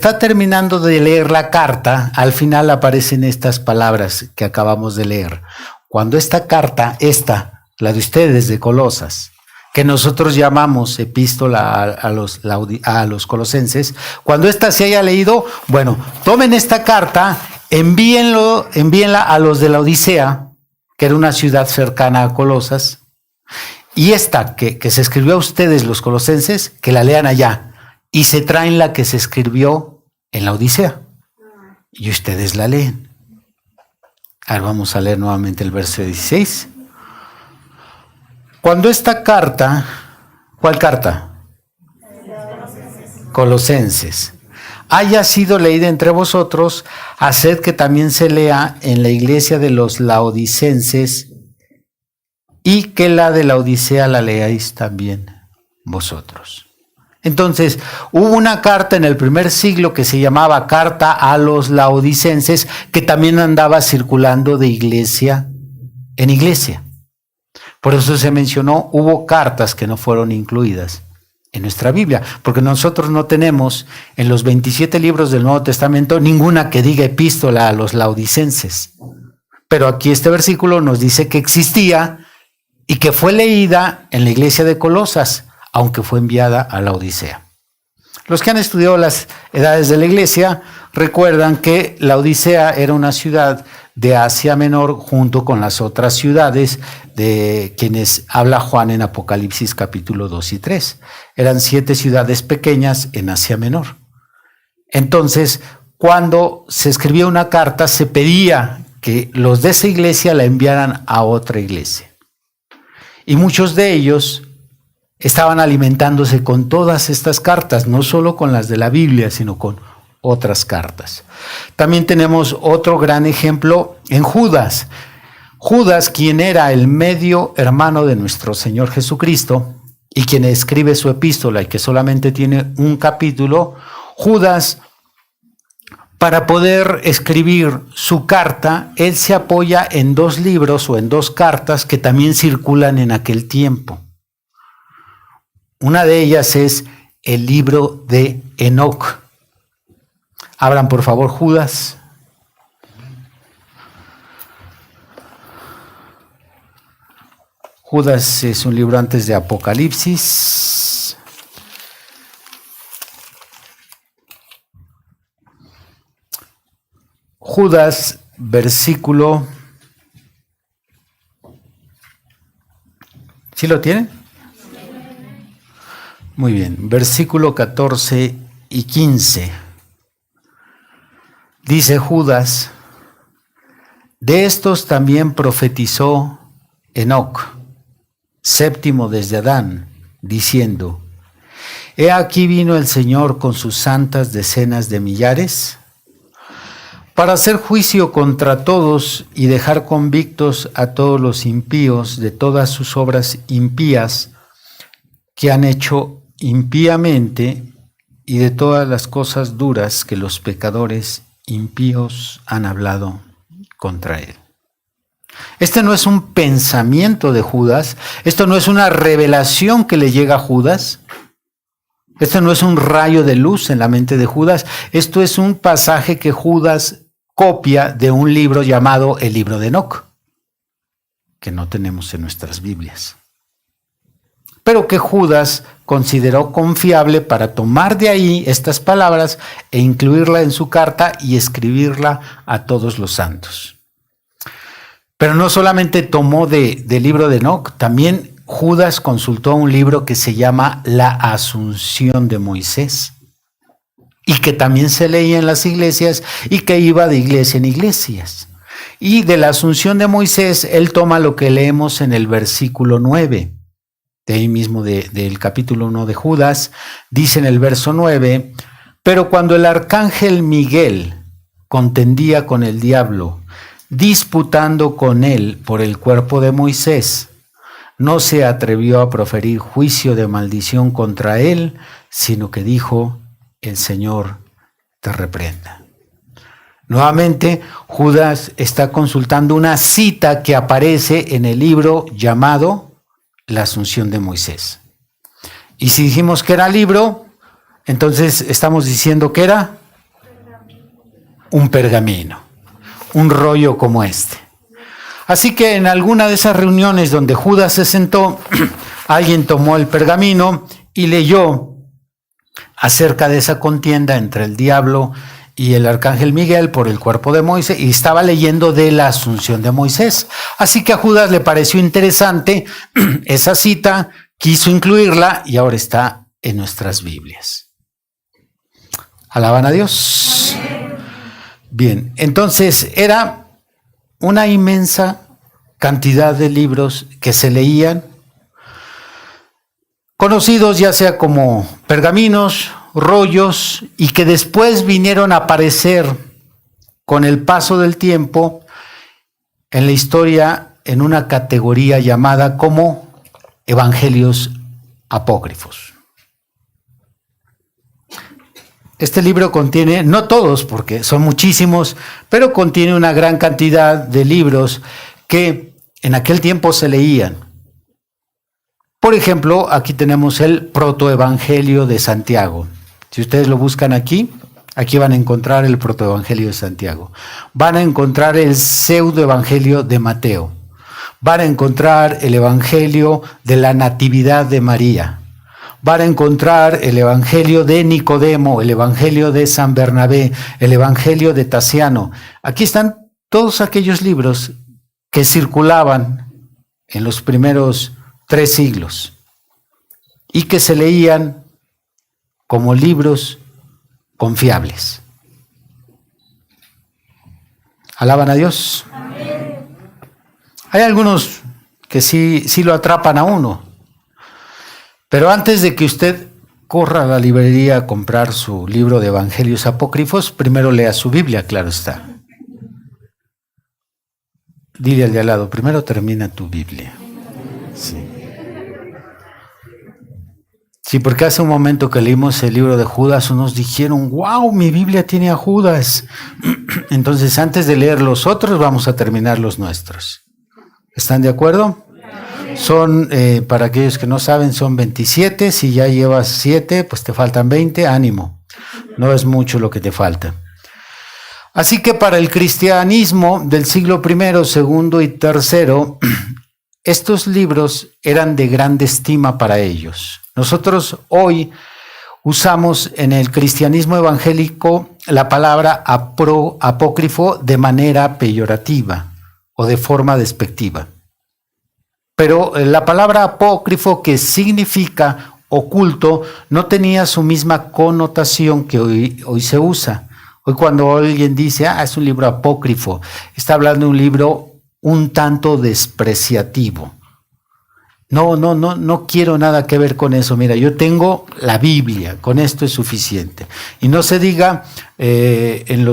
Está terminando de leer la carta, al final aparecen estas palabras que acabamos de leer. Cuando esta carta, la de ustedes de Colosas, que nosotros llamamos epístola a los colosenses, cuando esta se haya leído, bueno, tomen esta carta, envíenla a los de la Odisea, que era una ciudad cercana a Colosas, y esta que se escribió a ustedes los colosenses, que la lean allá. Y se traen la que se escribió en la Odisea. Y ustedes la leen. Ahora vamos a leer nuevamente el verso 16. Cuando esta carta, ¿cuál carta? Colosenses. Haya sido leída entre vosotros, haced que también se lea en la iglesia de los laodicenses y que la de la Odisea la leáis también vosotros. Entonces, hubo una carta en el primer siglo que se llamaba Carta a los Laodicenses, que también andaba circulando de iglesia en iglesia. Por eso se mencionó, hubo cartas que no fueron incluidas en nuestra Biblia, porque nosotros no tenemos en los 27 libros del Nuevo Testamento ninguna que diga epístola a los laodicenses. Pero aquí este versículo nos dice que existía y que fue leída en la iglesia de Colosas, aunque fue enviada a la Odisea. Los que han estudiado las edades de la iglesia recuerdan que la Odisea era una ciudad de Asia Menor junto con las otras ciudades de quienes habla Juan en Apocalipsis capítulo 2 y 3. Eran 7 ciudades pequeñas en Asia Menor. Entonces, cuando se escribía una carta, se pedía que los de esa iglesia la enviaran a otra iglesia. Y muchos de ellos estaban alimentándose con todas estas cartas, no solo con las de la Biblia, sino con otras cartas. También tenemos otro gran ejemplo en Judas. Judas, quien era el medio hermano de nuestro Señor Jesucristo y quien escribe su epístola y que solamente tiene un capítulo, Judas, para poder escribir su carta, él se apoya en 2 libros o en 2 cartas que también circulan en aquel tiempo. Una de ellas es el libro de Enoc. Abran por favor Judas. Judas es un libro antes de Apocalipsis. Judas, versículo. ¿Sí lo tienen? Muy bien, versículo 14 y 15. Dice Judas, de estos también profetizó Enoc, séptimo desde Adán, diciendo, he aquí vino el Señor con sus santas decenas de millares, para hacer juicio contra todos y dejar convictos a todos los impíos de todas sus obras impías que han hecho impíamente y de todas las cosas duras que los pecadores impíos han hablado contra él. Este no es un pensamiento de Judas, esto no es una revelación que le llega a Judas, esto no es un rayo de luz en la mente de Judas, esto es un pasaje que Judas copia de un libro llamado el libro de Enoc, que no tenemos en nuestras Biblias, pero que Judas consideró confiable para tomar de ahí estas palabras e incluirla en su carta y escribirla a todos los santos. Pero no solamente tomó del libro de Enoc, también Judas consultó un libro que se llama La Asunción de Moisés y que también se leía en las iglesias y que iba de iglesia en iglesias. Y de la Asunción de Moisés, él toma lo que leemos en el versículo 9. De ahí mismo del capítulo 1 de Judas, dice en el verso 9, pero cuando el arcángel Miguel contendía con el diablo, disputando con él por el cuerpo de Moisés, no se atrevió a proferir juicio de maldición contra él, sino que dijo, el Señor te reprenda. Nuevamente, Judas está consultando una cita que aparece en el libro llamado La Asunción de Moisés. Y si dijimos que era libro, entonces estamos diciendo que era un pergamino, un rollo como este. Así que en alguna de esas reuniones donde Judas se sentó, alguien tomó el pergamino y leyó acerca de esa contienda entre el diablo y el arcángel Miguel por el cuerpo de Moisés, y estaba leyendo de la asunción de Moisés. Así que a Judas le pareció interesante esa cita, quiso incluirla y ahora está en nuestras Biblias. ¿Alaban a Dios? Bien, entonces era una inmensa cantidad de libros que se leían, conocidos ya sea como pergaminos, rollos, y que después vinieron a aparecer con el paso del tiempo en la historia en una categoría llamada como evangelios apócrifos. Este libro contiene, no todos porque son muchísimos, pero contiene una gran cantidad de libros que en aquel tiempo se leían. Por ejemplo, aquí tenemos el protoevangelio de Santiago. Si ustedes lo buscan aquí van a encontrar el protoevangelio de Santiago. Van a encontrar el pseudoevangelio de Mateo. Van a encontrar el evangelio de la Natividad de María. Van a encontrar el evangelio de Nicodemo, el evangelio de San Bernabé, el evangelio de Tasiano. Aquí están todos aquellos libros que circulaban en los primeros 3 siglos y que se leían como libros confiables. ¿Alaban a Dios? Amén. Hay algunos que sí lo atrapan a uno, pero antes de que usted corra a la librería a comprar su libro de evangelios apócrifos, primero lea su Biblia, claro está. Dile al de al lado, primero termina tu Biblia. Sí, porque hace un momento que leímos el libro de Judas, unos dijeron, wow, mi Biblia tiene a Judas. Entonces, antes de leer los otros, vamos a terminar los nuestros. ¿Están de acuerdo? Son, para aquellos que no saben, son 27. Si ya llevas 7, pues te faltan 20. Ánimo, no es mucho lo que te falta. Así que para el cristianismo del siglo I, segundo y tercero, estos libros eran de grande estima para ellos. Nosotros hoy usamos en el cristianismo evangélico la palabra apócrifo de manera peyorativa o de forma despectiva. Pero la palabra apócrifo, que significa oculto, no tenía su misma connotación que hoy se usa. Hoy cuando alguien dice, es un libro apócrifo, está hablando de un libro un tanto despreciativo. No quiero nada que ver con eso. Mira, yo tengo la Biblia, con esto es suficiente. Y no se diga en los